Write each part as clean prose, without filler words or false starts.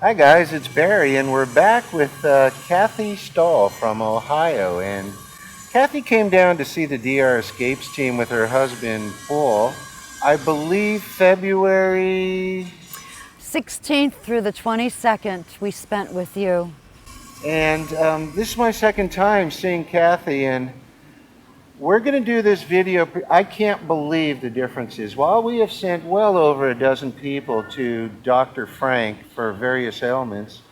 Hi guys, it's Barry, and we're back with Cathy Stahl from Ohio. And Cathy came down to see the DRescapes team with her husband Paul, I believe February. 16th through the 22nd we spent with you. And this is my second time seeing Cathy, and we're going to do this video. I can't believe the differences. While we have sent well over a dozen people to Dr. Frank for various ailments,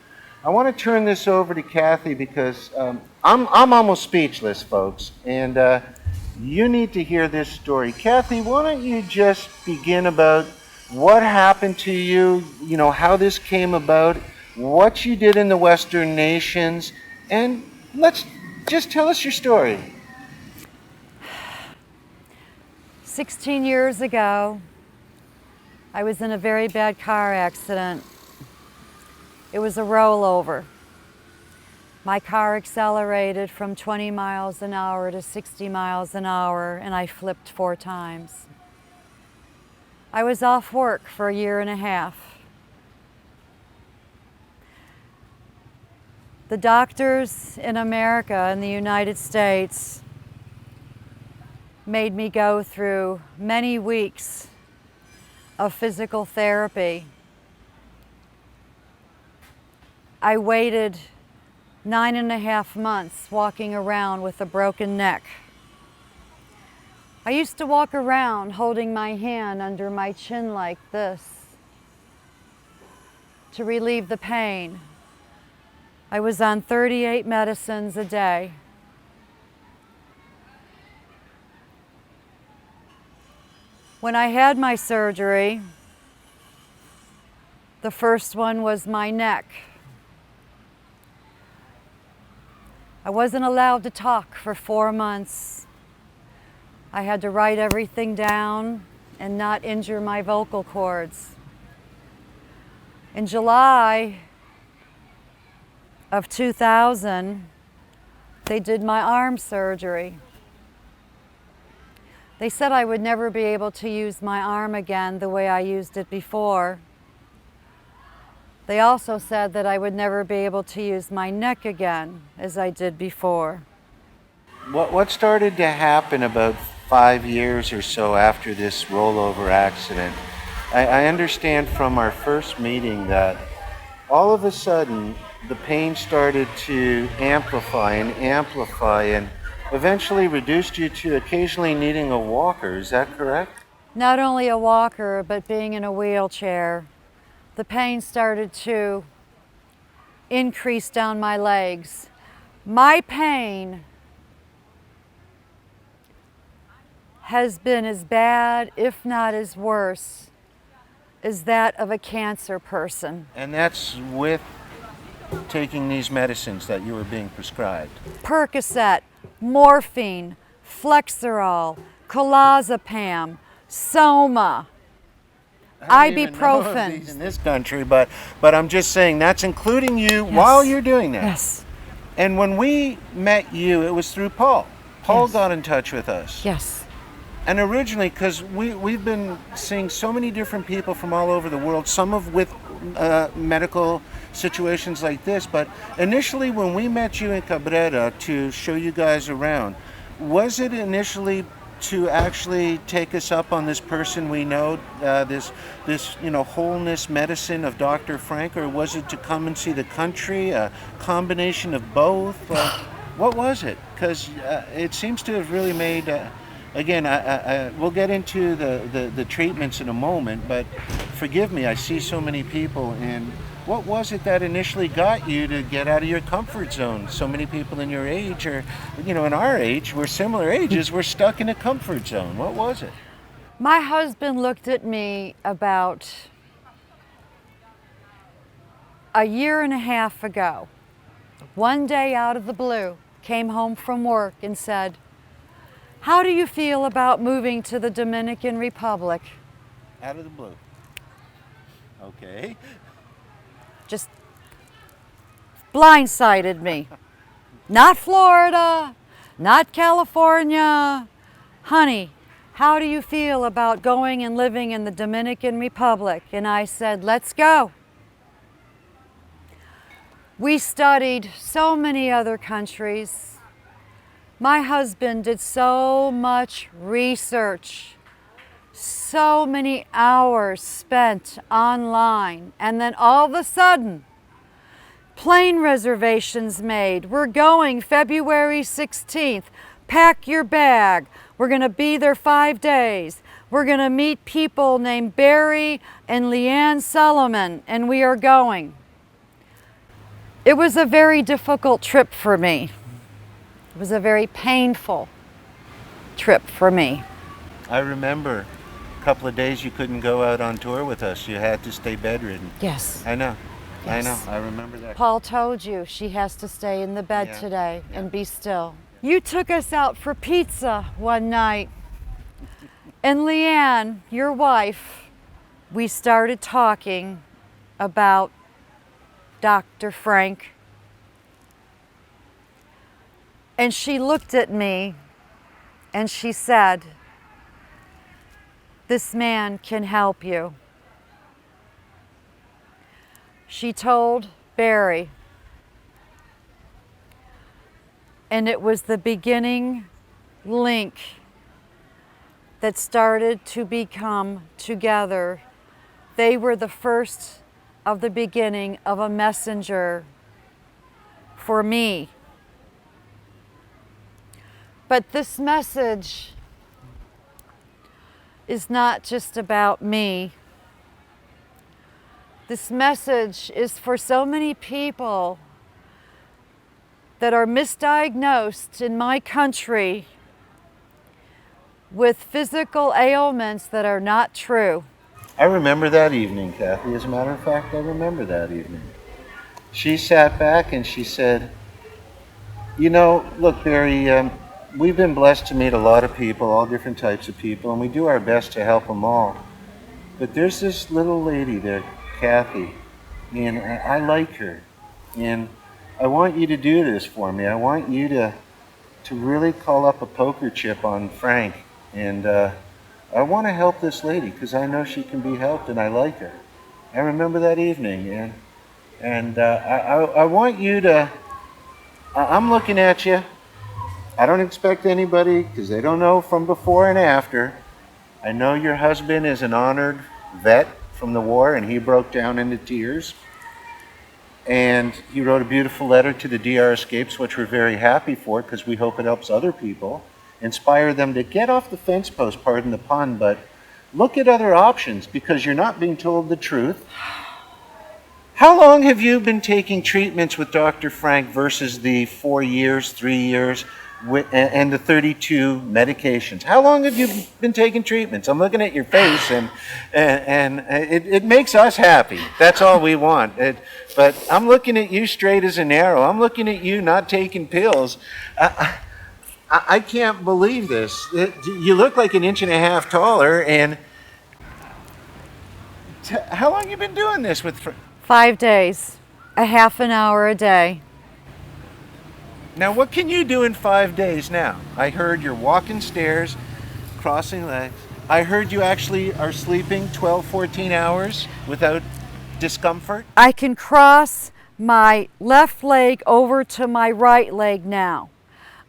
I want to turn this over to Cathy because I'm almost speechless, folks, and you need to hear this story. Cathy, why don't you just begin about what happened to you, how this came about, what you did in the Western nations, and let's just tell us your story. 16 years ago, I was in a very bad car accident. It was a rollover. My car accelerated from 20 miles an hour to 60 miles an hour, and I flipped 4 times. I was off work for a year and a half. The doctors in America, in the United States, made me go through many weeks of physical therapy. I waited 9.5 months walking around with a broken neck. I used to walk around holding my hand under my chin like this to relieve the pain. I was on 38 medicines a day. When I had my surgery, the first one was my neck. I wasn't allowed to talk for 4 months. I had to write everything down and not injure my vocal cords. In July of 2000, they did my arm surgery. They said I would never be able to use my arm again the way I used it before. They also said that I would never be able to use my neck again as I did before. What started to happen about 5 years or so after this rollover accident? I understand from our first meeting that all of a sudden the pain started to amplify and eventually reduced you to occasionally needing a walker. Is that correct? Not only a walker, but being in a wheelchair. The pain started to increase down my legs. My pain has been as bad, if not as worse, as that of a cancer person. And that's with taking these medicines that you were being prescribed. Percocet, morphine, Flexerol, clozapam, Soma, ibuprofen. In this country, but I'm just saying that's including you while you're doing that. Yes. And when we met you, it was through Paul. Paul Yes. got in touch with us. Yes. And originally, because we've been seeing so many different people from all over the world, some of with medical situations like this, but initially when we met you in Cabrera to show you guys around, was it initially to actually take us up on this person we know, this wholeness medicine of Dr. Frank, or was it to come and see the country, a combination of both? What was it? Because it seems to have really made... Again, we'll get into the treatments in a moment, but forgive me, I see so many people, and what was it that initially got you to get out of your comfort zone? So many people in your age, or in our age, we're similar ages, we're stuck in a comfort zone. What was it? My husband looked at me about a year and a half ago, one day out of the blue, came home from work and said, "How do you feel about moving to the Dominican Republic?" Out of the blue. Okay. Just blindsided me. Not Florida, not California. "Honey, how do you feel about going and living in the Dominican Republic?" And I said, "Let's go." We studied so many other countries. My husband did so much research, so many hours spent online, and then all of a sudden, plane reservations made. We're going February 16th. Pack your bag. We're going to be there 5 days. We're going to meet people named Barry and Leanne Solomon, and we are going. It was a very difficult trip for me. It was a very painful trip for me. I remember a couple of days you couldn't go out on tour with us. You had to stay bedridden. Yes. I know. Yes. I know. I remember that. Paul told you she has to stay in the bed Yeah. today Yeah. and be still. You took us out for pizza one night. And Leanne, your wife, we started talking about Dr. Frank. And she looked at me and she said, "This man can help you." She told Barry, and it was the beginning link that started to become together. They were the first of the beginning of a messenger for me. But this message is not just about me. This message is for so many people that are misdiagnosed in my country with physical ailments that are not true. I remember that evening, Cathy. As a matter of fact, I remember that evening. She sat back and she said, "You know, look, Barry, we've been blessed to meet a lot of people, all different types of people, and we do our best to help them all. But there's this little lady there, Cathy, and I like her. And I want you to do this for me. I want you to really call up a poker chip on Frank. And I want to help this lady because I know she can be helped and I like her." I remember that evening. And I want you to, I'm looking at you. I don't expect anybody because they don't know from before and after. I know your husband is an honored vet from the war and he broke down into tears. And he wrote a beautiful letter to the DRescapes, which we're very happy for because we hope it helps other people, inspire them to get off the fence post, pardon the pun, but look at other options because you're not being told the truth. How long have you been taking treatments with Dr. Frank versus the 4 years, 3 years, and the 32 medications? How long have you been taking treatments? I'm looking at your face, and it makes us happy. That's all we want. But I'm looking at you straight as an arrow. I'm looking at you not taking pills. I can't believe this. You look like an inch and a half taller, and how long have you been doing this with? 5 days, a half an hour a day. Now, what can you do in 5 days now? I heard you're walking stairs, crossing legs. I heard you actually are sleeping 12, 14 hours without discomfort. I can cross my left leg over to my right leg now.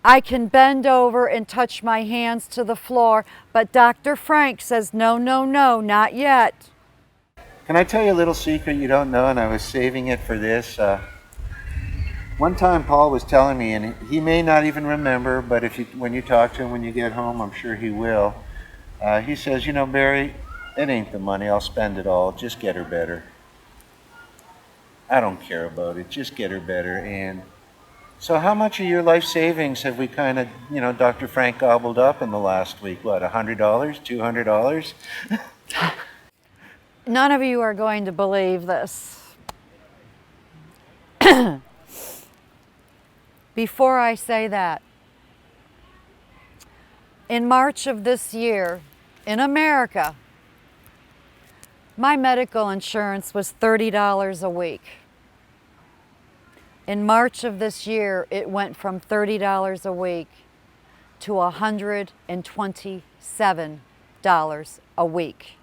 I can bend over and touch my hands to the floor, but Dr. Frank says, no, no, no, not yet. Can I tell you a little secret you don't know, and I was saving it for this? One time Paul was telling me, and he may not even remember, but when you talk to him when you get home, I'm sure he will. He says, "You know, Barry, it ain't the money. I'll spend it all. Just get her better. I don't care about it. Just get her better." And so how much of your life savings have we kind of, Dr. Frank gobbled up in the last week? What, $100, $200? None of you are going to believe this. Before I say that, in March of this year, in America, my medical insurance was $30 a week. In March of this year, it went from $30 a week to $127 a week.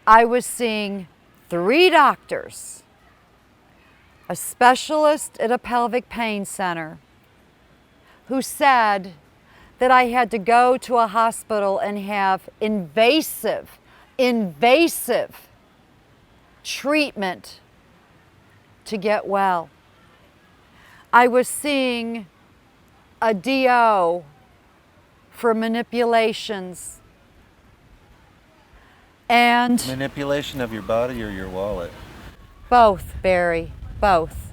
I was seeing 3 doctors a specialist at a pelvic pain center, who said that I had to go to a hospital and have invasive treatment to get well. I was seeing a DO for manipulations. And Manipulation of your body or your wallet? both, Barry, both.